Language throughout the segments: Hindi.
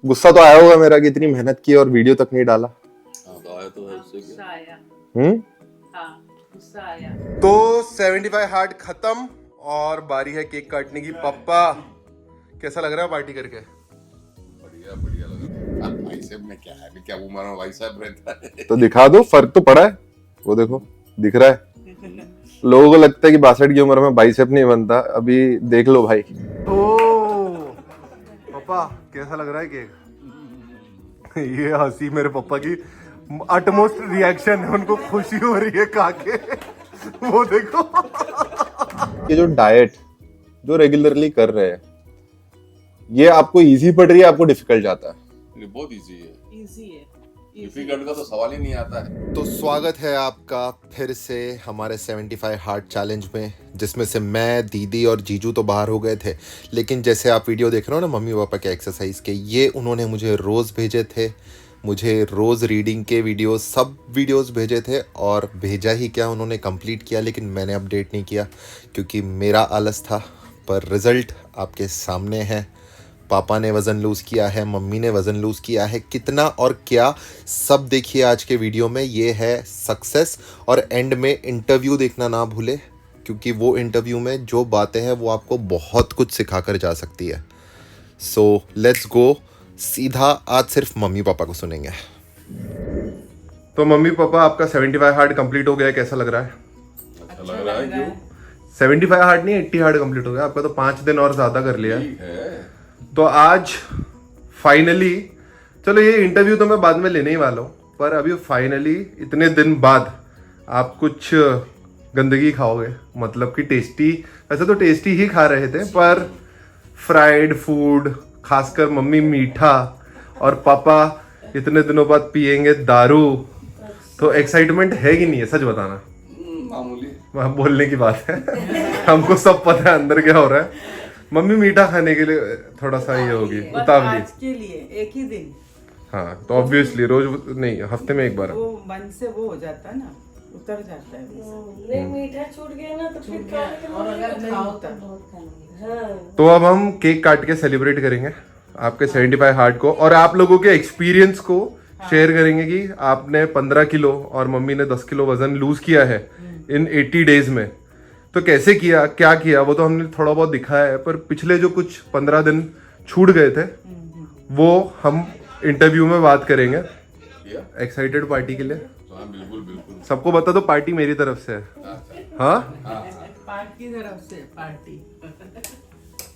गुस्सा तो आया होगा मेरा कि इतनी मेहनत की और वीडियो तक नहीं डाला। हाँ तो आया तो है उससे गुस्सा आया। हाँ गुस्सा आया। तो 75 हार्ट खत्म और बारी है केक काटने की। पापा कैसा लग रहा है पार्टी करके? बढ़िया बढ़िया लगा। भाई साहब में क्या है, अभी क्या उम्र में भाई साहब रहता है। तो दिखा दो, फर्क तो पड़ा है। वो देखो दिख रहा है। लोगों को लगता है कि 62 की उम्र में बाइसेप नहीं बनता, अभी देख लो भाई। ओ पापा कैसा लग रहा है केक? ये हंसी मेरे पापा की अटमोस्ट रिएक्शन है, उनको खुशी हो रही है खा के। वो देखो। ये जो डाइट जो रेगुलरली कर रहे हैं, ये आपको इजी पड़ रही है, आपको डिफिकल्ट जाता है? ये बहुत इजी है, इजी है। डिफिकल्ट का तो सवाल ही नहीं आता है। तो स्वागत है आपका फिर से हमारे 75 हार्ट चैलेंज में, जिसमें से मैं, दीदी और जीजू तो बाहर हो गए थे। लेकिन जैसे आप वीडियो देख रहे हो ना मम्मी पापा के एक्सरसाइज के, ये उन्होंने मुझे रोज़ भेजे थे। मुझे रोज़ रीडिंग के वीडियोस, सब वीडियोस भेजे थे और भेजा ही क्या, उन्होंने कंप्लीट किया। लेकिन मैंने अपडेट नहीं किया क्योंकि मेरा आलस था। पर रिज़ल्ट आपके सामने है। पापा ने वज़न लूज़ किया है, मम्मी ने वज़न लूज़ किया है, कितना और क्या सब देखिए आज के वीडियो में। ये है सक्सेस। और एंड में इंटरव्यू देखना ना भूले, क्योंकि वो इंटरव्यू में जो बातें हैं वो आपको बहुत कुछ सिखा कर जा सकती है। So let's go. सीधा आज सिर्फ मम्मी पापा को सुनेंगे। तो मम्मी पापा आपका 75 हार्ट कंप्लीट हो गया है, कैसा लग रहा है? अच्छा लग रहा है क्यों? 75 हार्ट नहीं 80 हार्ट कंप्लीट हो गया आपका, तो 5 दिन और ज्यादा कर लिया है। ठीक है। तो आज फाइनली, चलो ये इंटरव्यू तो मैं बाद में लेने ही वाला हूँ, पर अभी फाइनली इतने दिन बाद आप कुछ गंदगी खाओगे, मतलब कि टेस्टी। वैसे तो टेस्टी ही खा रहे थे, पर फ्राइड फूड, खासकर मम्मी मीठा और पापा इतने दिनों बाद पियेंगे दारू, तो एक्साइटमेंट है कि नहीं है? सच बताना। मामूली। वहाँ बोलने की बात है। हमको सब पता है अंदर क्या हो रहा है। मम्मी मीठा खाने के लिए थोड़ा सा ये होगी उतावली। आज के लिए एक ही दिन हाँ तो ऑब्वियसली रोज नहीं, हफ्ते में एक बार। वो मन से वो हो जाता है ना, उतर जाता है। नहीं मीठा छूट गया ना तो फिर खाने के और अगर मन खाओ होता तो हाँ। तो अब हम केक काट के सेलिब्रेट करेंगे आपके 75 हार्ट को, और आप लोगों के एक्सपीरियंस को शेयर करेंगे कि आपने 15 किलो और मम्मी ने 10 किलो वजन लूज किया है इन 80 डेज में। तो कैसे किया, क्या किया, वो तो हमने थोड़ा बहुत दिखाया है, पर पिछले जो कुछ 15 दिन छूट गए थे वो हम इंटरव्यू में बात करेंगे। एक्साइटेड पार्टी के लिए? हाँ बिल्कुल बिल्कुल। सबको बता दो पार्टी मेरी तरफ से है। हाँ पार्टी की तरफ से पार्टी।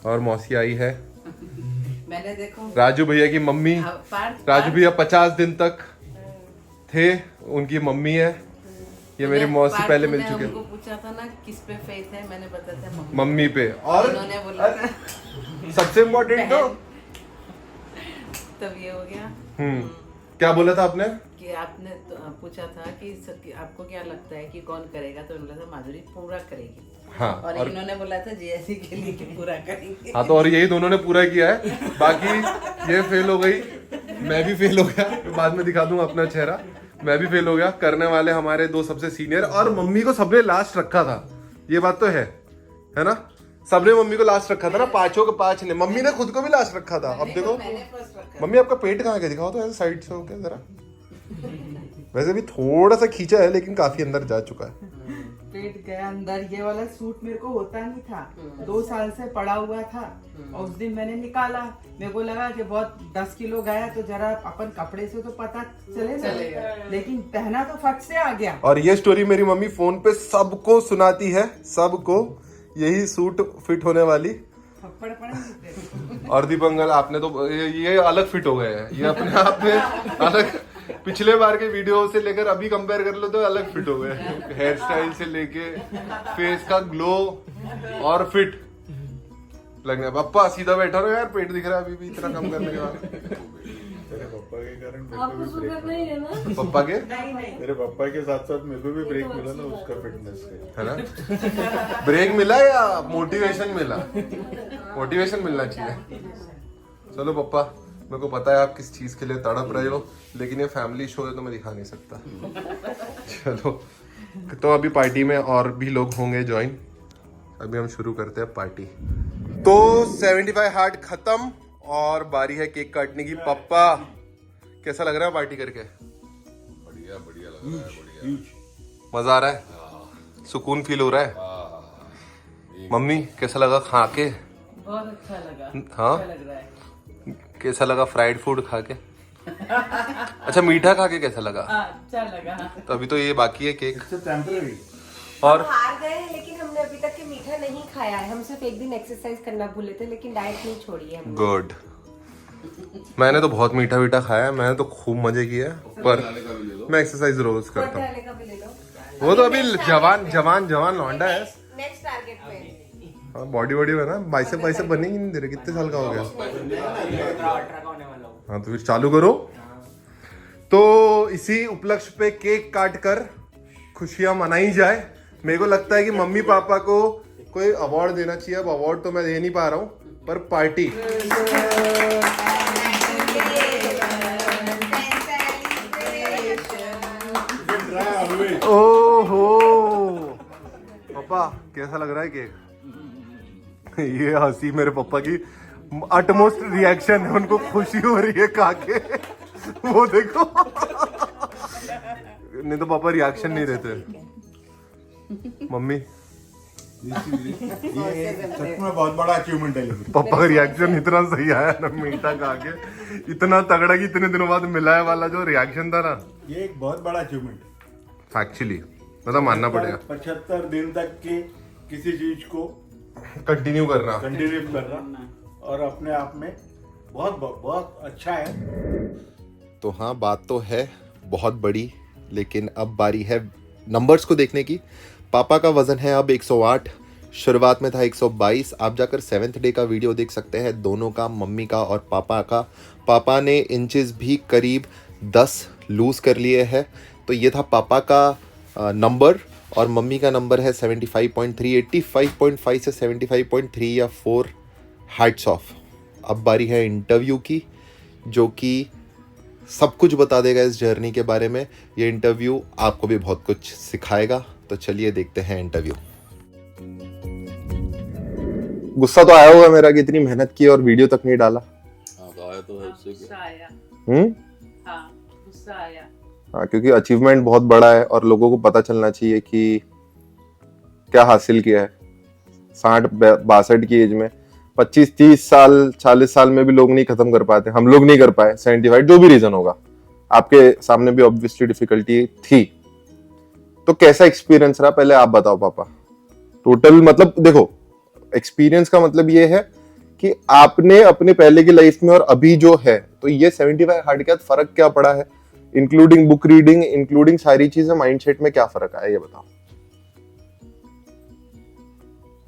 और मौसी आई है, मैंने देखो राजू भैया की मम्मी। राजू भैया 50 दिन तक थे, उनकी मम्मी है। ये मेरी मौसी पहले मिल चुके हमको पूछा था ना किस पे फेथ है, मैंने बताया था मम्मी। मम्मी पे। और उन्होंने बोला था सबसे इम्पोर्टेंट तो तब ये हो गया क्या बोला था आपने? कि आपने तो पूछा था कि आपको क्या लगता है कि कौन करेगा, तो बोला था माधुरी पूरा करेगी। हाँ और इन्होंने बोला था जैसी के लिए कि पूरा करेंगे। हाँ, तो और यही दोनों ने पूरा किया है। बाकी ये फेल हो गई, मैं भी फेल हो गया। बाद में दिखा दूंगा अपना चेहरा। मैं भी फेल हो गया। करने वाले हमारे दो सबसे सीनियर, और मम्मी को सबने लास्ट रखा था, ये बात तो है ना? सबने मम्मी को लास्ट रखा था ना, पांचों के पांच ने। मम्मी ने खुद को भी लास्ट रखा था। अब देखो मम्मी आपका पेट कहाँ है, दिखाओ तो ऐसे साइड से हो क्या जरा। वैसे भी थोड़ा सा खींचा है, लेकिन काफी अंदर जा चुका है। पेट गया अंदर। ये वाला सूट मेरे को होता नहीं था, 2 साल से पड़ा हुआ था, और उस दिन मैंने निकाला। मेरे को लगा कि बहुत 10 किलो गया, तो जरा अपन कपड़े से तो पता चलेगा, लेकिन पहना तो फट से आ गया। और ये स्टोरी मेरी मम्मी फोन पे सबको सुनाती है, सबको। यही सूट फिट होने वाली। थप्पड़ पड़ेंगे। और दीपंगल आपने तो ये अलग फिट हो गए हैं, ये अपने आप में अलग। पिछले बार के वीडियो से लेकर अभी कंपेयर कर लो तो अलग फिट हो गए। हेयर स्टाइल से लेके फेस का ग्लो और फिट लगना। पापा सीधा बैठा रहो यार, पेट दिख रहा है अभी भी इतना कम करने के बाद। मेरे पापा के कारण मेरे आपको को भी शुगर ब्रेक नहीं है ना? पापा के मेरे पापा के साथ साथ मेरे को भी ब्रेक मिला ना उसका फिटनेस से, है ना? ब्रेक मिला या मोटिवेशन मिला? मोटिवेशन मिलना चाहिए। चलो पापा, मेरे को पता है आप किस चीज के लिए तड़प रहे हो, लेकिन ये फैमिली शो है तो मैं दिखा नहीं सकता। चलो, तो अभी पार्टी में और भी लोग होंगे ज्वाइन। अभी हम शुरू करते हैं पार्टी। तो 75 हार्ट खत्म और बारी है केक काटने की। पापा कैसा लग रहा है पार्टी करके? बढ़िया बढ़िया लग रहा है, बढ़िया। मजा आ रहा है, सुकून फील हो रहा है। मम्मी कैसा लगा खा के? बहुत अच्छा लगा। हाँ अच्छा लग रहा है। कैसा लगा फ्राइड फूड खा के? अच्छा मीठा खा के कैसा लगा? अच्छा लगा। तो अभी तो ये बाकी है केक। टेम्पररी। और हम हार गए हैं लेकिन हमने अभी तक के मीठा नहीं खाया है। हम सिर्फ एक दिन एक्सरसाइज करना भूले थे लेकिन डाइट नहीं छोड़ी है हमने। गुड। मैंने तो बहुत मीठा मीठा खाया है, मैंने तो खूब मजे किए हैं, पर मैं एक्सरसाइज रोज करता हूँ। पटाले का भी ले लो। वो तो अभी जवान लौंडा है। नेक्स्ट टारगेट में हाँ बॉडी है ना, बाइसेप वाइसेप बनेगी नहीं तेरे। कितने साल का हो गया? हाँ तो फिर चालू करो। तो इसी उपलक्ष्य पे केक काट कर खुशियां मनाई जाए। मेरे को लगता है कि मम्मी पापा को कोई अवार्ड देना चाहिए। अब अवार्ड तो मैं दे नहीं पा रहा हूँ, पर पार्टी। ओहो पापा कैसा लग रहा है केक? ये हंसी मेरे पापा की अटमोस्ट रिएक्शन है, उनको खुशी हो रही है खा के। वो देखो। नहीं तो पापा रिएक्शन नहीं देते। मम्मी ये सच में बहुत बड़ा अचीवमेंट है। पापा का रिएक्शन इतना सही आया ना मीठा खा के, इतना तगड़ा कि इतने दिनों बाद मिला है वाला जो रिएक्शन था ना, ये एक बहुत बड़ा अचीवमेंट है। एक्चुअली मतलब मानना पड़ेगा। 75 दिन तक के किसी चीज को कंटिन्यू करना। कंटिन्यू करना और अपने आप में बहुत बहुत अच्छा है। तो हाँ बात तो है बहुत बड़ी, लेकिन अब बारी है नंबर्स को देखने की। पापा का वजन है अब 108, शुरुआत में था 122। आप जाकर 7th डे का वीडियो देख सकते हैं दोनों का, मम्मी का और पापा का। पापा ने इंचेस भी करीब 10 लूज कर लिए हैं। तो ये था पापा का नंबर और मम्मी का नंबर है 75.3। 85.5 से 75.3 या 4 हैट्स ऑफ। अब बारी है इंटरव्यू की, जो कि सब कुछ बता देगा इस जर्नी के बारे में। ये इंटरव्यू आपको भी बहुत कुछ सिखाएगा। तो चलिए देखते हैं इंटरव्यू। गुस्सा तो आया होगा मेरा कि इतनी मेहनत की और वीडियो तक नहीं डाला। हाँ तो आया तो है उससे गुस्सा आया। हाँ गुस्सा आया। हाँ क्योंकि अचीवमेंट बहुत बड़ा है और लोगों को पता चलना चाहिए कि क्या हासिल किया है। 60-62 की एज में 25-30 साल 40 साल में भी लोग नहीं खत्म कर पाते। हम लोग नहीं कर पाए 75, जो भी रीजन होगा। आपके सामने भी ऑब्वियसली डिफिकल्टी थी। तो कैसा एक्सपीरियंस रहा पहले आप बताओ पापा। टोटल मतलब देखो, एक्सपीरियंस का मतलब ये है कि आपने अपने पहले की लाइफ में और अभी जो है, तो ये 75 हार्ड के साथ फर्क क्या पड़ा है, इंक्लूडिंग बुक रीडिंग, इंक्लूडिंग सारी चीजें, माइंडसेट में क्या फर्क आया ये बताओ।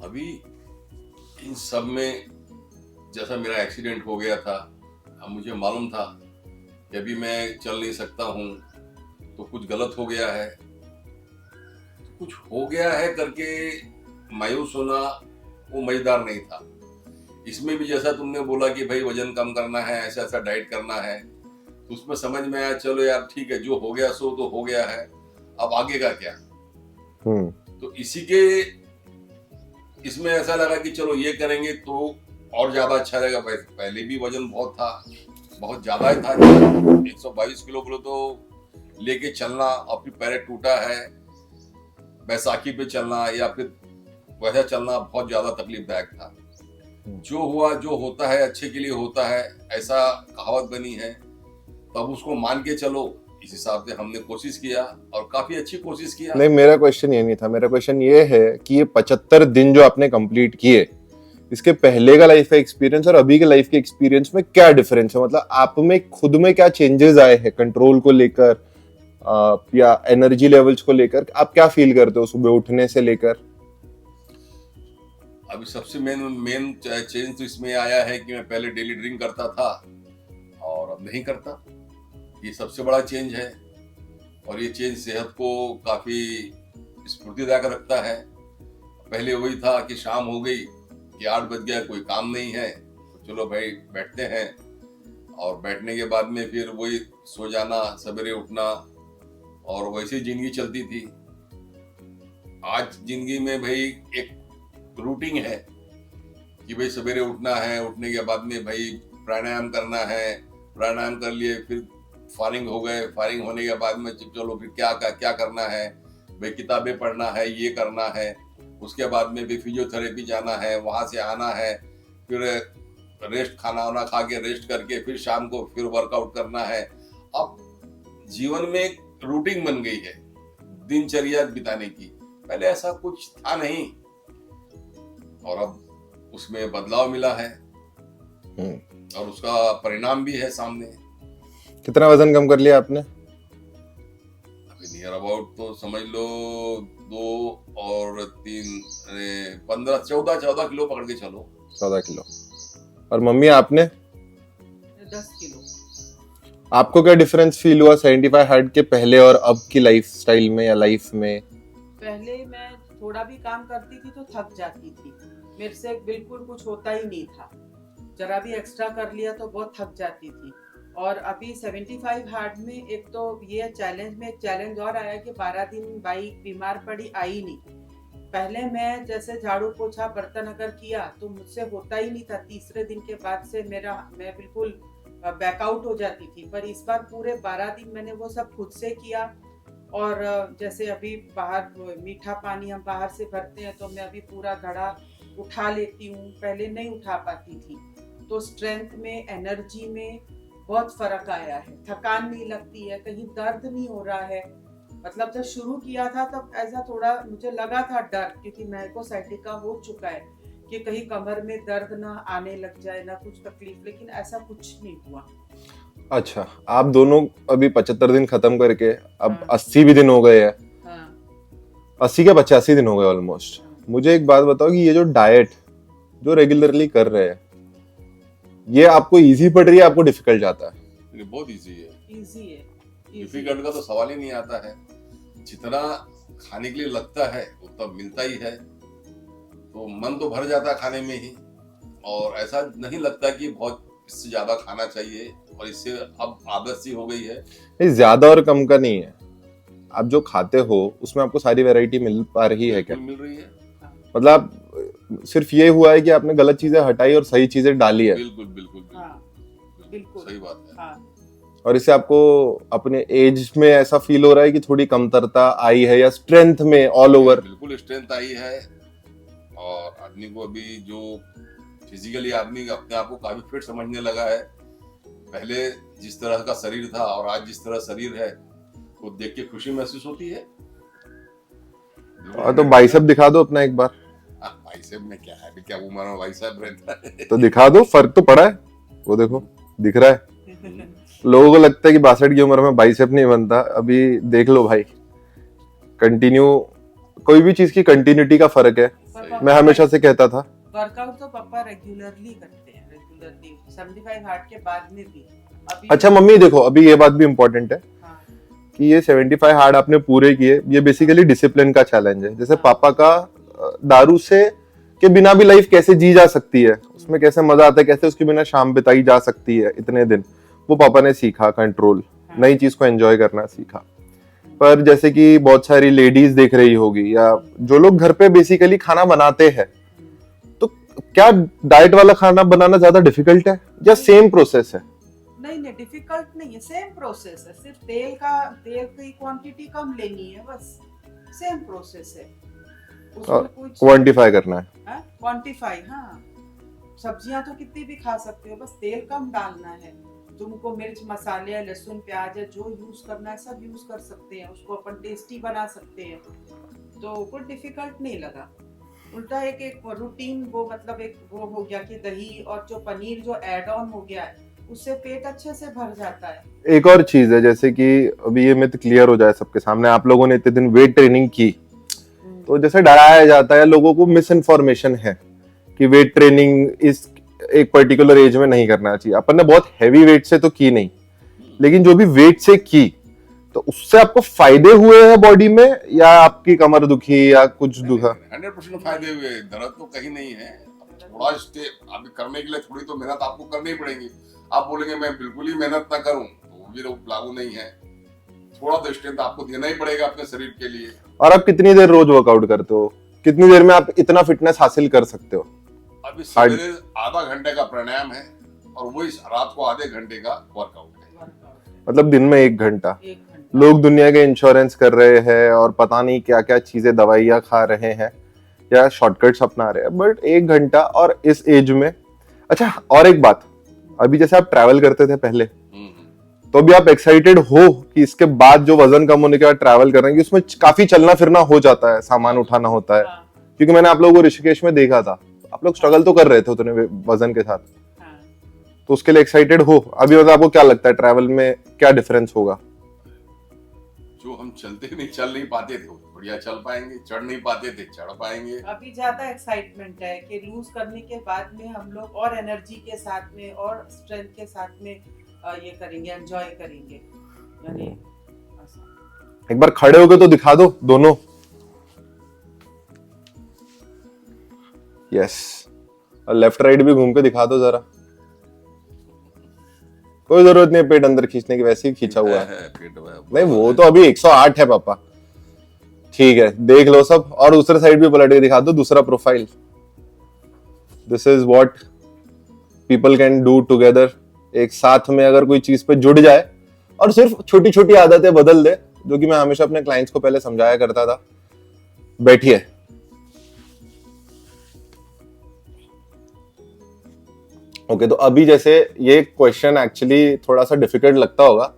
अभी इन सब में जैसा मेरा एक्सीडेंट हो गया था, अब मुझे मालूम था कि अभी मैं चल नहीं सकता हूँ, तो कुछ गलत हो गया है। कुछ हो गया है करके मायूस होना वो मजेदार नहीं था। इसमें भी जैसा तुमने बोला कि भाई वजन कम करना है, ऐसा ऐसा डाइट करना है, तो उसमें समझ में आया चलो यार ठीक है, जो हो गया सो तो हो गया है, अब आगे का क्या। तो इसी के इसमें ऐसा लगा कि चलो ये करेंगे तो और ज्यादा अच्छा रहेगा। पहले भी वजन बहुत था, बहुत ज्यादा था। 122 किलो तो लेके चलना और फिर पैर टूटा है, बैसाखी पे चलना या फिर वैसा चलना बहुत ज्यादा तकलीफदायक था। जो हुआ जो होता है अच्छे के लिए होता है, ऐसा कहावत बनी है, तब उसको मान के चलो। इस हिसाब से हमने कोशिश किया और काफी अच्छी कोशिश किया। नहीं मेरा क्वेश्चन ये नहीं था, मेरा क्वेश्चन ये है कि ये 75 दिन जो आपने कंप्लीट किए, इसके पहले का लाइफ का एक्सपीरियंस और अभी के लाइफ के एक्सपीरियंस में क्या डिफरेंस है? मतलब आप में खुद में क्या चेंजेस आए हैं, कंट्रोल को लेकर या एनर्जी लेवल्स को लेकर? आप क्या फील करते हो सुबह उठने से लेकर? अभी सबसे मेन चेंज तो इसमें आया है कि मैं पहले डेली ड्रिंक करता था और अब नहीं करता। ये सबसे बड़ा चेंज है और ये चेंज सेहत को काफी स्फूर्तिदायक रखता है। पहले वही था कि शाम हो गई कि 8 बज गया, कोई काम नहीं है, तो चलो भाई बैठते हैं, और बैठने के बाद में फिर वही सो जाना, सवेरे उठना, और वैसी जिंदगी चलती थी। आज जिंदगी में भाई एक रूटीन है कि भाई सवेरे उठना है, उठने के बाद में भाई प्राणायाम करना है, प्राणायाम कर लिए, फिर फारिग हो गए, फारिग होने के बाद में चलो फिर क्या करना है भाई, किताबें पढ़ना है, ये करना है, उसके बाद में भी फिजियोथेरेपी जाना है, वहां से आना है, फिर रेस्ट, खाना वाना खा के रेस्ट करके फिर शाम को फिर वर्कआउट करना है। अब जीवन में एक रूटीन बन गई है दिनचर्या बिताने की, पहले ऐसा कुछ था नहीं और अब उसमें बदलाव मिला है और उसका परिणाम भी है सामने। कितना वजन कम कर लिया आपने? अभी नियर अबाउट तो समझ लो 2 और 3 15 14 किलो पकड़ के चलो। 14 किलो। और मम्मी आपने? 10 किलो। आपको क्या डिफरेंस फील हुआ 75 हार्ड के पहले और अब की लाइफ स्टाइल में या लाइफ में? पहले मैं थोड़ा भी काम करती थी तो थक जाती थी, मेरे से बिल्कुल कुछ होता ही नहीं था, जरा भी एक्स्ट्रा कर लिया तो बहुत थक जाती थी। और अभी 75 हार्ड में एक तो ये चैलेंज में एक चैलेंज और आया कि 12 दिन बाइक बीमार पड़ी, आई नहीं। पहले मैं जैसे झाड़ू पोछा बर्तन अगर किया तो मुझसे होता ही नहीं था, तीसरे दिन के बाद से मैं बिल्कुल बैकआउट हो जाती थी। पर इस बार पूरे 12 दिन मैंने वो सब खुद से किया। और जैसे अभी बाहर मीठा पानी हम बाहर से भरते हैं तो मैं अभी पूरा घड़ा उठा लेती हूँ, पहले नहीं उठा पाती थी। तो स्ट्रेंथ में, एनर्जी में बहुत फर्क आया है, थकान नहीं लगती है, कहीं दर्द नहीं हो रहा है। मतलब जब शुरू किया था तब ऐसा थोड़ा मुझे लगा था डर, क्योंकि मेरे को साइटिका हो चुका है कि कहीं कमर में दर्द ना आने लग जाए, ना कुछ तकलीफ, लेकिन ऐसा कुछ नहीं हुआ। अच्छा, आप दोनों अभी 75 दिन खत्म करके अब हाँ। 80 भी दिन हो गए हैं। हाँ। 80 के 85 दिन हो गए ऑलमोस्ट। मुझे एक बात बताओ कि ये जो डाइट जो रेगुलरली कर रहे हैं, ये आपको इजी पड़ रही है, आपको डिफिकल्ट जाता है? ये बहुत इजी है, इजी है, डिफिकल्ट का तो सवाल ही नहीं आता है। जितना खाने के लिए लगता है उतना मिलता ही है, तो मन तो भर जाता है खाने में ही, और ऐसा नहीं लगता कि बहुत इससे ज्यादा खाना चाहिए, और इससे अब आदत सी हो गई है। नहीं, ज्यादा और कम का नहीं है, आप जो खाते हो उसमें आपको सारी वैरायटी मिल पा रही है क्या? मिल रही है, मतलब सिर्फ ये हुआ है कि आपने गलत चीजें हटाई और सही चीजें डाली है। बिल्कुल बिल्कुल बिल्कुल सही बात है। हाँ। और इससे आपको अपने एज में ऐसा फील हो रहा है कि थोड़ी कमतरता आई है, या स्ट्रेंथ में ऑल ओवर? बिल्कुल स्ट्रेंथ आई है, और आदमी को अभी जो फिजिकली आदमी अपने आप को काफी फिट समझने लगा है। पहले जिस तरह का शरीर था और आज जिस तरह शरीर है, वो देख के खुशी महसूस होती है। और तो बाइसेप दिखा दो अपना एक बार। बाइसेप में क्या है, अभी क्या उम्र में बाइसेप रहता है। तो दिखा दो, फर्क तो पड़ा है, वो देखो दिख रहा है। लोगों को लगता है कि 62 की उम्र में बाइसेप नहीं बनता, अभी देख लो भाई। कंटिन्यू, कोई भी चीज की कंटिन्यूटी का फर्क है। मैं हमेशा से कहता था वर्कआउट तो पापा रेगुलरली करते हैं, रेगुलरली 75 हार्ट के बाद में भी। अभी अच्छा मम्मी देखो, अभी ये बात भी इम्पोर्टेंट है हाँ। कि ये 75 हार्ड आपने पूरे किए, ये बेसिकली डिसिप्लिन का चैलेंज है। जैसे पापा का दारू से के बिना भी लाइफ कैसे जी जा सकती है, उसमें कैसे मजा आता है, कैसे उसके बिना शाम बिताई जा सकती है इतने दिन, वो पापा ने सीखा कंट्रोल, नई चीज को एंजॉय करना सीखा। पर जैसे कि बहुत सारी लेडीज देख रही होगी, या जो लोग घर पे बेसिकली खाना बनाते हैं, तो क्या डाइट वाला खाना बनाना ज्यादा डिफिकल्ट है या सेम प्रोसेस है? नहीं, डिफिकल्ट नहीं है, सेम प्रोसेस है, सिर्फ तेल की क्वांटिटी कम लेनी है, बस सेम प्रोसेस है। उसमें कुछ क्वांटिफाई करना है। क्वांटिफाई, हाँ। सब्जियां तो कितनी भी खा सकते हो, बस तेल कम डालना है। तुमको मिर्च मसाले, लहसुन प्याज है, जो यूज करना है सब यूज कर सकते हैं, उसको अपन टेस्टी बना सकते हैं, तो कुछ डिफिकल्ट नहीं लगा। उल्टा एक रूटीन, वो मतलब एक वो हो गया कि दही और जो पनीर जो ऐड ऑन हो गया है, उससे पेट अच्छे से भर जाता है। एक और चीज है, जैसे कि अभी ये मिथ क्लियर हो जाए सबके सामने, आप लोगों ने इतने दिन वेट ट्रेनिंग की, तो जैसे डराया जाता है लोगों को, मिस इन्फॉर्मेशन है कि वेट ट्रेनिंग इस एक पर्टिकुलर एज में नहीं करना चाहिए। अपन ने बहुत हैवी वेट से तो की नहीं, लेकिन जो भी वेट से की, तो उससे आपको फायदे हुए हैं बॉडी में, या आपकी कमर दुखी या कुछ दुखा? 100% फायदे हुए, दर्द तो कहीं नहीं है। थोड़ा स्टेप अभी करने के लिए थोड़ी तो मेहनत आपको करनी पड़ेगी। आप बोलेंगे मैं बिल्कुल ही मेहनत ना करूं, तो वो भी लागू नहीं है। थोड़ा तो स्ट्रेंथ आपको देना ही पड़ेगा अपने शरीर के लिए। और आप कितनी देर रोज वर्कआउट करते हो? कितनी देर में आप इतना फिटनेस हासिल कर सकते हो? अभी सवेरे आधा घंटे का प्राणायाम है, और वो इस रात को आधे घंटे का वर्कआउट है। मतलब दिन में 1 घंटा। 1 घंटा। लोग दुनिया के इंश्योरेंस कर रहे हैं और पता नहीं क्या क्या चीजें दवाइयाँ खा रहे हैं या शॉर्टकट्स अपना रहे हैं, बट 1 घंटा और इस एज में। अच्छा, और एक बात, अभी जैसे आप ट्रैवल करते थे पहले, तो अभी आप एक्साइटेड हो कि इसके बाद जो वजन कम होने के बाद ट्रैवल कर रहे हैं, कि उसमें काफी चलना फिरना हो जाता है, सामान उठाना होता है, क्योंकि मैंने आप लोगों को ऋषिकेश में देखा था, आप लोग स्ट्रगल तो कर रहे थे उतने वजन के साथ, तो उसके लिए एक्साइटेड हो अभी? मतलब आपको क्या लगता है ट्रैवल में क्या डिफरेंस होगा? जो हम चल नहीं पाते थे बढ़िया चल पाएंगे, चढ़ नहीं पाते थे चढ़ पाएंगे। अभी ज्यादा एक्साइटमेंट है कि लूज करने के बाद में हम लोग और एनर्जी के साथ में और स्ट्रेंथ के साथ में ये करेंगे, एंजॉय करेंगे। यानी एक बार खड़े होके तो दिखा दो दोनों। यस, और लेफ्ट राइट भी घूम के दिखा दो जरा। कोई जरूरत नहीं है पेट अंदर खींचने की, वैसे ही खींचा हुआ है। नहीं, वो तो अभी 108 है पापा। ठीक है, देख लो सब, और दूसरे साइड भी पलट के दिखा दो, दूसरा profile. This is what people can do together. एक साथ में अगर कोई चीज पे जुड़ जाए और सिर्फ छोटी छोटी आदतें बदल दे, जो कि मैं हमेशा अपने क्लाइंट्स को पहले समझाया करता था। बैठिए। ओके, तो अभी जैसे ये क्वेश्चन एक्चुअली थोड़ा सा डिफिकल्ट लगता होगा,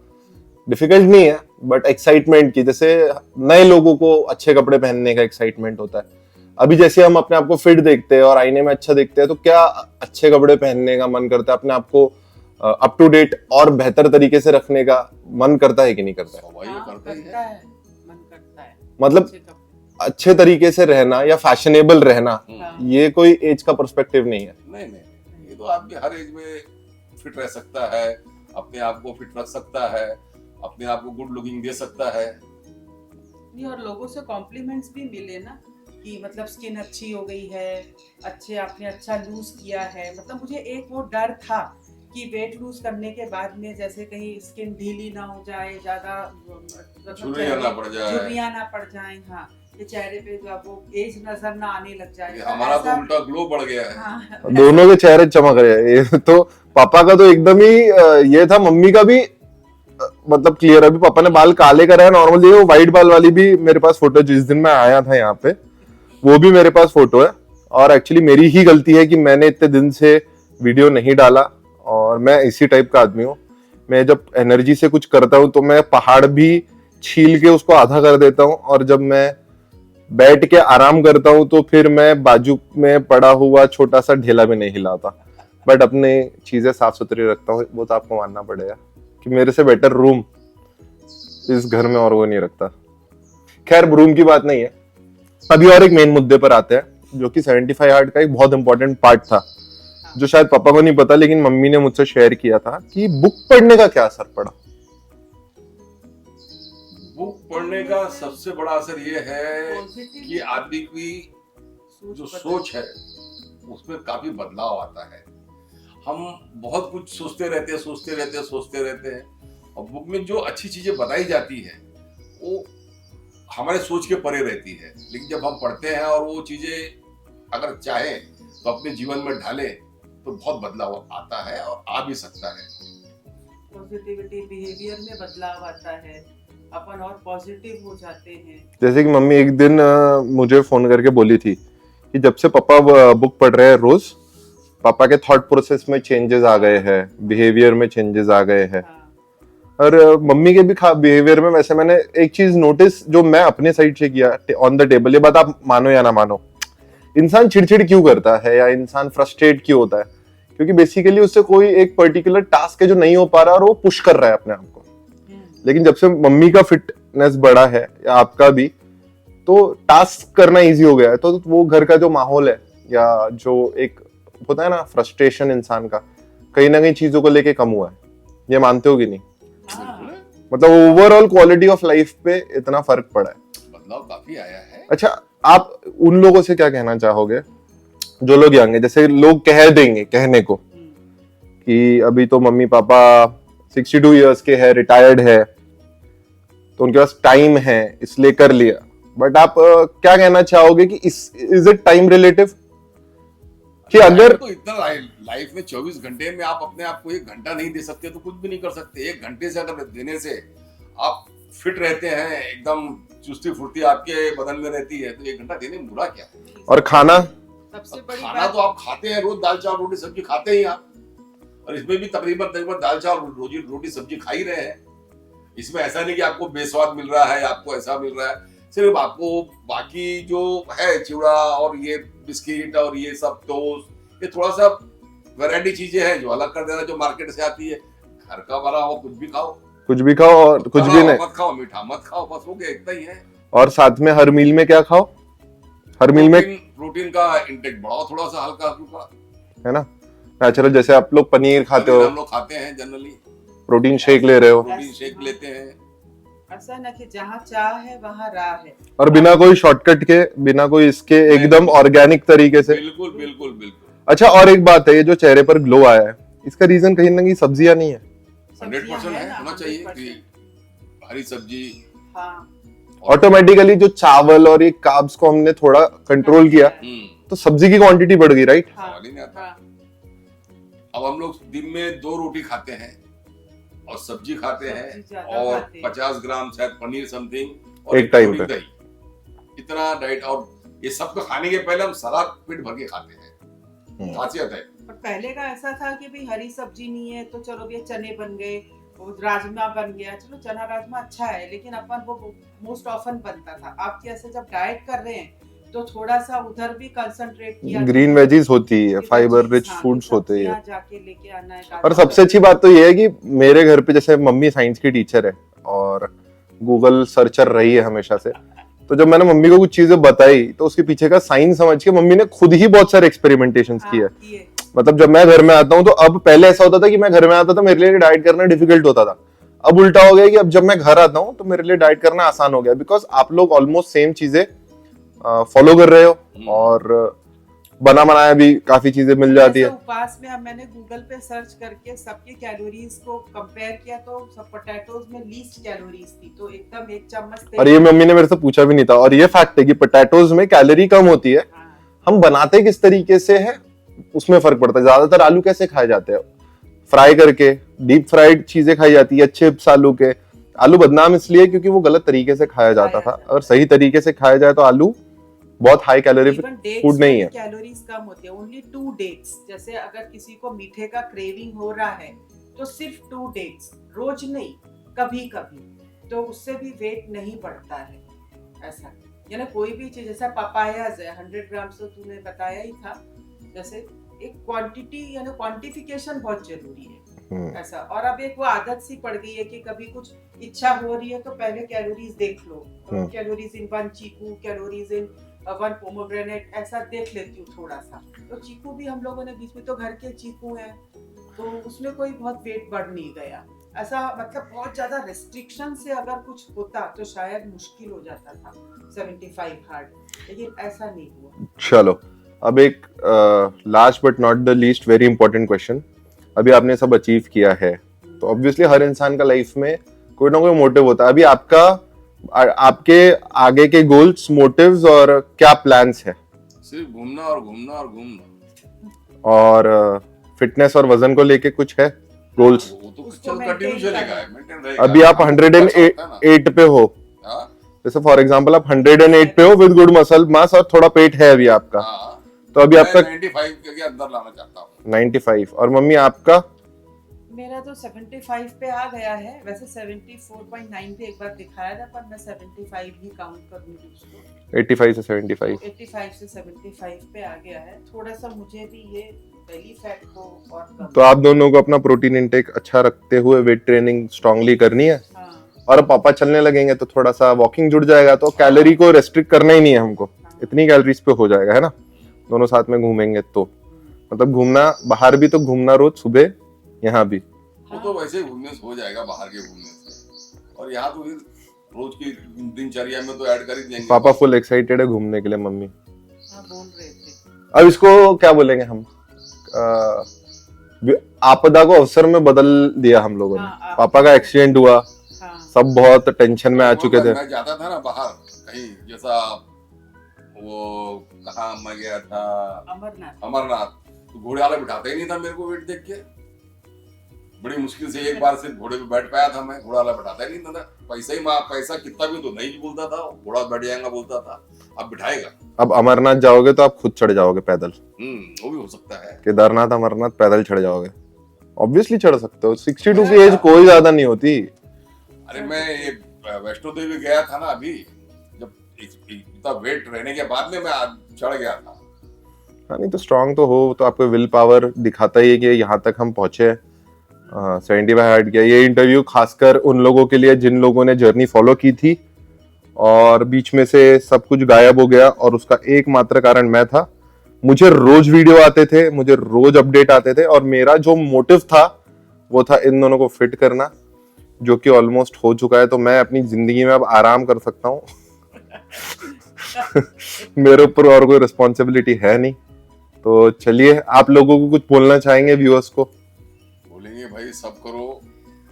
डिफिकल्ट नहीं है बट एक्साइटमेंट की, जैसे नए लोगों को अच्छे कपड़े पहनने का एक्साइटमेंट होता है। अभी जैसे हम अपने आप को फिट देखते हैं और आईने में अच्छा दिखते हैं, तो क्या अच्छे कपड़े पहनने का मन करता है, अपने आप को अप टू डेट और बेहतर तरीके से रखने का मन करता है कि नहीं करता है? करता है, मन करता है। मतलब अच्छे तरीके से रहना या फैशनेबल रहना, ये कोई एज का पर्सपेक्टिव नहीं है। नहीं, ये तो आदमी हर एज में फिट रह सकता है, अपने आप को फिट रख सकता है, अपने आप को गुड लुकिंग दे सकता है। और लोगों से कॉम्प्लीमेंट्स भी मिले ना, कि मतलब स्किन अच्छी हो गई है, अच्छे आपने अच्छा लूज किया है। मतलब मुझे एक वो डर था कि वेट लूज करने के बाद में जैसे कहीं स्किन ढीली ना हो जाए, ज्यादा झुर्रियां ना पड़ जाए। हाँ, कि चेहरे पे जो वो एज नजर ना आने लग जाए। हमारा तो उल्टा ग्लो बढ़ गया है। हाँ, दोनों के चेहरे चमक रहे हैं। ये तो पापा का तो एकदम ही ये था, मम्मी का भी मतलब क्लियर। अभी पापा ने बाल काले कराए नॉर्मली, वो व्हाइट बाल वाली भी मेरे पास फोटो, जिस दिन मैं आया था यहाँ पे, वो भी मेरे पास फोटो है। और एक्चुअली मेरी ही गलती है कि मैंने इतने दिन से वीडियो नहीं डाला, और मैं इसी टाइप का आदमी हूँ। मैं जब एनर्जी से कुछ करता हूँ तो मैं पहाड़ भी छील के उसको आधा कर देता हूँ, और जब मैं बैठ के आराम करता हूँ तो फिर मैं बाजू में पड़ा हुआ छोटा सा ढेला भी नहीं हिलाता। बट अपने चीजें साफ सुथरी रखता हूँ, वो तो आपको मानना पड़ेगा कि मेरे से बेटर रूम इस घर में और वो नहीं रखता। खैर, रूम की बात नहीं है। अभी और एक मेन मुद्दे पर आते हैं, जो कि 75 हार्ड का एक बहुत इंपॉर्टेंट पार्ट था, जो शायद पापा को नहीं पता लेकिन मम्मी ने मुझसे शेयर किया था, कि बुक पढ़ने का क्या असर पड़ा। बुक पढ़ने का सबसे बड़ा असर ये है कि आदमी की जो सोच है उसमें काफी बदलाव आता है। हम बहुत कुछ सोचते रहते हैं, और बुक में जो अच्छी चीजें बताई जाती है वो हमारे सोच के परे रहती है। लेकिन जब हम पढ़ते हैं और वो चीजें अगर चाहें तो अपने जीवन में ढालें तो बहुत बदलाव आता है, और आ भी सकता है। पॉजिटिविटी, बिहेवियर में बदलाव आता है, अपन और पॉजिटिव हो जाते हैं। जैसे कि मम्मी एक दिन मुझे फोन करके बोली थी कि जब से पापा बुक पढ़ रहे हैं रोज, पापा के थॉट प्रोसेस में चेंजेस आ गए हैं, बिहेवियर में चेंजेस आ गए हैं। और मम्मी के भी बिहेवियर में। वैसे मैंने एक चीज नोटिस जो मैं अपने साइड से किया ऑन द टेबल, ये बात आप मानो या ना मानो, इंसान चिड़चिड़ क्यों करता है या इंसान फ्रस्ट्रेट क्यों होता है? क्योंकि बेसिकली उससे कोई एक पर्टिकुलर टास्क है जो नहीं हो पा रहा और वो पुश कर रहा है अपने आप को। लेकिन जब से मम्मी का फिटनेस बढ़ा है या आपका भी, तो टास्क करना इजी हो गया है। तो वो घर का जो माहौल है या जो एक होता है ना फ्रस्ट्रेशन इंसान का, कहीं ना कहीं चीजों को लेके कम हुआ है। ये मानते हो कि नहीं? मतलब ओवरऑल क्वालिटी ऑफ लाइफ पे इतना फर्क पड़ा है, बदलाव काफी आया है। अच्छा, आप उन लोगों से क्या कहना चाहोगे जो लोग यंग है? जैसे लोग कह देंगे कहने को कि अभी तो मम्मी पापा 62 इयर्स के है, रिटायर्ड है, तो उनके पास टाइम है इसलिए कर लिया। बट आप क्या कहना चाहोगे कि इज इट टाइम रिलेटिव? कि अगर तो इतना लाइफ में 24 घंटे में आप अपने आप को 1 घंटा नहीं दे सकते तो कुछ भी नहीं कर सकते। 1 घंटे से अगर देने से आप फिट रहते हैं, एकदम चुस्ती फुर्ती आपके बदन में रहती है, तो 1 घंटा देने में बुरा क्या है। और खाना सबसे बड़ी खाना बात तो आप खाते हैं, रोज दाल चावल रोटी सब्जी खाते ही आप, और इसमें भी तकरीबन दाल चावल रोटी सब्जी खा ही रहे हैं। इसमें ऐसा नहीं कि आपको बेस्वाद मिल रहा है, आपको ऐसा मिल रहा है, सिर्फ आपको बाकी जो है चिवड़ा और ये बिस्किट और ये सब टोस्ट, ये थोड़ा सा वैरायटी चीजें हैं जो अलग कर देना, जो मार्केट से आती है। घर का बना हुआ कुछ भी खाओ और कुछ भी नहीं, मत खाओ, मीठा मत खाओ, बस हो गया, इतना ही है। और साथ में हर मील में क्या खाओ, हर मील में प्रोटीन का इंटेक बढ़ाओ, थोड़ा सा हल्का फुल्का, है ना, नेचुरल। जैसे आप लोग पनीर खाते हो, हम लोग खाते हैं जनरली, प्रोटीन शेक ले रहे हो, प्रोटीन शेक लेते हैं। ऐसा ना कि जहाँ चाह है वहाँ राह है। और बिना कोई शॉर्टकट के, बिना कोई इसके, एकदम ऑर्गेनिक तरीके से। बिल्कुल बिल्कुल बिल्कुल। अच्छा, और एक बात है, ये जो चेहरे पर ग्लो आया है, इसका रीजन कहीं ना कहीं सब्जियां नहीं है। 100% है, ना, होना चाहिए 100%। कि हरी सब्जी। हाँ, ऑटोमेटिकली जो चावल और ये कार्ब्स को हमने थोड़ा कंट्रोल किया, तो सब्जी की क्वांटिटी बढ़ गई, राइट। हाँ, सवाल ही नहीं आता। हाँ, अब हम लोग दिन में 2 रोटी खाते हैं और सब्जी खाते सब्जी हैं ज्यादा और खाते हैं। 50 ग्राम शायद पनीर समथिंग और एक टाइम पे। दही, इतना डाइट। और ये सब तो खाने के पहले हम सलाद पेट भर के खाते हैं, खासियत है। पर पहले का ऐसा था कि भाई हरी सब्जी नहीं है तो चलो भैया चने बन गए, वो राजमा बन गया, चलो चना राजमा अच्छा है, लेकिन अपन वो मोस्ट ऑफन बनता था। आप कैसे जब डाइट कर रहे हैं तो थोड़ा सा उधर भी कंसंट्रेट किया। ग्रीन वेजीज होती है, कि फाइबर veggies, रिच हाँ, फूड्स कि होते हैं। सब्जियां जाके लेके आना है। और सबसे अच्छी बात तो ये है कि मेरे घर पे जैसे मम्मी साइंस की टीचर है और गूगल सर्चर रही है हमेशा से, तो जब मैंने मम्मी को कुछ चीजें बताई तो उसके पीछे का साइंस समझ के मम्मी ने खुद ही बहुत सारे एक्सपेरिमेंटेशंस किए। किए। मतलब जब मैं घर में आता हूँ तो अब, पहले ऐसा होता था कि मैं घर में आता था मेरे लिए डाइट करना डिफिकल्ट होता था, अब उल्टा हो गया कि अब जब मैं घर आता हूँ तो मेरे लिए डाइट करना आसान हो गया, बिकॉज आप लोग ऑलमोस्ट सेम चीजें फॉलो कर रहे हो और बना बनाया भी काफी चीजें मिल जाती है। उपवास में अब मैंने गूगल पे सर्च करके सबके कैलोरीज को कंपेयर किया तो सब पोटैटोज में लीस्ट कैलोरीज थी, तो एकदम 1 चम्मच तेल। और ये मम्मी ने मेरे से पूछा भी नहीं था, और ये फैक्ट है कि पोटैटोज में कैलोरी कम होती है। हाँ, हम बनाते किस तरीके से है उसमें फर्क पड़ता है। ज्यादातर आलू कैसे खाए जाते हैं, फ्राई करके, डीप फ्राइड चीजें खाई जाती है, चिप्स आलू के। आलू बदनाम इसलिए क्योंकि वो गलत तरीके से खाया जाता था, अगर सही तरीके से खाया जाए तो आलू बहुत हाई कैलोरी फूड नहीं है। कैलोरीज कम होती है, ओनली 2 डेट्स। जैसे अगर किसी को मीठे का क्रेविंग हो रहा है तो सिर्फ 2 डेट्स, रोज नहीं, कभी कभी, तो उससे भी वेट नहीं बढ़ता है। ऐसा यानी कोई भी चीज, जैसा पपायाज है 100 ग्राम, तो तूने बताया ही था, जैसे एक क्वांटिटी यानी क्वांटिफिकेशन बहुत जरूरी है। ऐसा, और अब एक वो आदत सी पड़ गई है कि कभी कुछ इच्छा हो रही है तो पहले कैलोरीज देख लो, कैलोरीज इन 1 चीकू, कैलोरीज इन 1 पोमोग्रेनेट, ऐसा देख लेती हूँ थोड़ा सा। तो चीकू भी हम लोगों ने बीच में, तो घर के चीकू हैं तो उसमें कोई बहुत वेट बढ़ नहीं गया। ऐसा मतलब बहुत ज्यादा रेस्ट्रिक्शन से अगर कुछ होता तो शायद मुश्किल हो जाता था 75 हार्ड, लेकिन ऐसा नहीं हुआ। चलो, अब एक last but not the least very important question. अभी आपने सब अचीव किया है तो ऑब्वियसली हर इंसान का लाइफ में कोई ना कोई मोटिव होता है। अभी आपका, आपके आगे के गोल्स, मोटिव्स और क्या प्लान्स है? सिर्फ घूमना और घूमना और घूमना। और फिटनेस और वजन को लेके कुछ है गोल्स? वो तो उसको चल कंटिन्यू maintain चलेगा, करना। मेंटेन रहेगा। अभी आप 108 पे हो, हाँ, जैसे फॉर एग्जांपल आप 108 पे हो विद गुड मसल मास और थोड़ा पेट है अभी आपका, हाँ, तो अभी आपका 95 के अंदर लाना चाहता हूँ। 95। और मम्मी आपका? मेरा तो 75 पे आ गया है, वैसे 74.9 पे एक बार दिखाया था, पर मैं 75 ही काउंट करूंगी उसको। 85 से 75। 85 से 75 पे आ गया है। थोड़ा सा मुझे भी ये बेली फैट को और कम। तो आप दोनों को अपना प्रोटीन इंटेक अच्छा रखते हुए वेट ट्रेनिंग स्ट्रांगली करनी है। हाँ, और अब पापा चलने लगेंगे तो थोड़ा सा वॉकिंग जुड़ जाएगा, तो कैलोरी को रेस्ट्रिक्ट करना ही नहीं है हमको, इतनी कैलोरीज पे हो जाएगा, है ना। दोनों साथ में घूमेंगे तो मतलब घूमना, बाहर भी तो घूमना रोज सुबह, यहाँ भी। वो तो वैसे ही घूमने से हो जाएगा, बाहर के घूमने से, और यहाँ तो फिर रोज की दिनचर्या में तो ऐड कर ही देंगे। पापा फुल एक्साइटेड है घूमने के लिए, मम्मी। हाँ, बोल रहे थे। अब इसको क्या बोलेंगे हम, आपदा को अवसर में बदल दिया हम लोगों ने। हाँ, पापा का एक्सीडेंट हुआ, हाँ, सब बहुत टेंशन में आ चुके थे। मैं जाता था ना बाहर कहीं, जैसा वो कहाँ मैं गया था, अमरनाथ। अमरनाथ, तो घोड़े वाला बिठाता ही नहीं था मेरे को वेट देख के। बड़ी मुश्किल से एक बार से घोड़े पे बैठ पाया था मैं, घोड़ा वाला बिठाता ही नहीं था। पैसा ही पैसा कितना भी तो नहीं बोलता था, घोड़ा बैठ जाएगा बोलता था, अब बिठाएगा। अब अमरनाथ जाओगे तो आप खुद चढ़ जाओगे पैदल, वो भी हो सकता है। केदारनाथ अमरनाथ पैदल चढ़ जाओगे, ऑब्वियसली चढ़ सकते हो। 62 की एज कोई ज्यादा नहीं होती। अरे मैं ये वैष्णो देवी गया था ना अभी, जब इतना वेट रहने के बाद में मैं चढ़ गया था। हाँ, नहीं तो स्ट्रांग तो हो, तो आपको विल पावर दिखाता ही है कि यहाँ तक हम पहुंचे। 75 हार्ट किया। ये इंटरव्यू खासकर उन लोगों के लिए जिन लोगों ने जर्नी फॉलो की थी और बीच में से सब कुछ गायब हो गया, और उसका एकमात्र कारण मैं था। मुझे रोज वीडियो आते थे, मुझे रोज अपडेट आते थे, और मेरा जो मोटिव था वो था इन दोनों को फिट करना, जो कि ऑलमोस्ट हो चुका है। तो मैं अपनी जिंदगी में अब आराम कर सकता हूँ। मेरे ऊपर और कोई रिस्पॉन्सिबिलिटी है नहीं। तो चलिए, आप लोगों को कुछ बोलना चाहेंगे व्यूअर्स को? बोलेंगे भाई सब करो,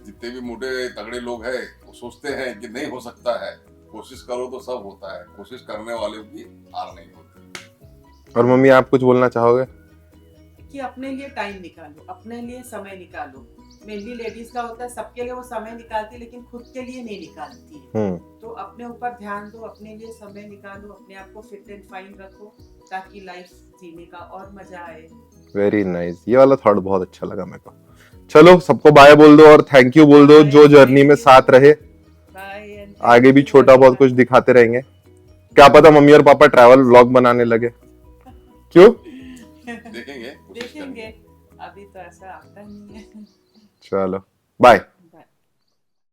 जितने भी मोटे तगड़े लोग हैं वो सोचते हैं कि नहीं हो सकता है, कोशिश करो तो सब होता है, कोशिश करने वाले की हार नहीं होती। और मम्मी, आप कुछ बोलना चाहोगे? कि अपने लिए टाइम निकालो, अपने लिए समय निकालो। मेनली लेडीज का होता है, सबके लिए वो समय निकालती है लेकिन खुद के लिए नहीं निकालती है। तो अपने ऊपर ध्यान दो, अपने लिए समय निकालो, अपने आप को फिट एंड फाइन रखो, ताकि लाइफ जीने का और मजा आए। वेरी नाइस, ये वाला थॉट बहुत अच्छा लगा मेरे को। चलो, सबको बाय बोल दो और थैंक यू बोल दो जो जर्नी में साथ रहे। आगे भी छोटा बहुत कुछ दिखाते रहेंगे। क्या पता मम्मी और पापा ट्रैवल व्लॉग बनाने लगे। क्यों? देखेंगे, देखेंगे, अभी तो ऐसा आता नहीं है। चलो, बाय।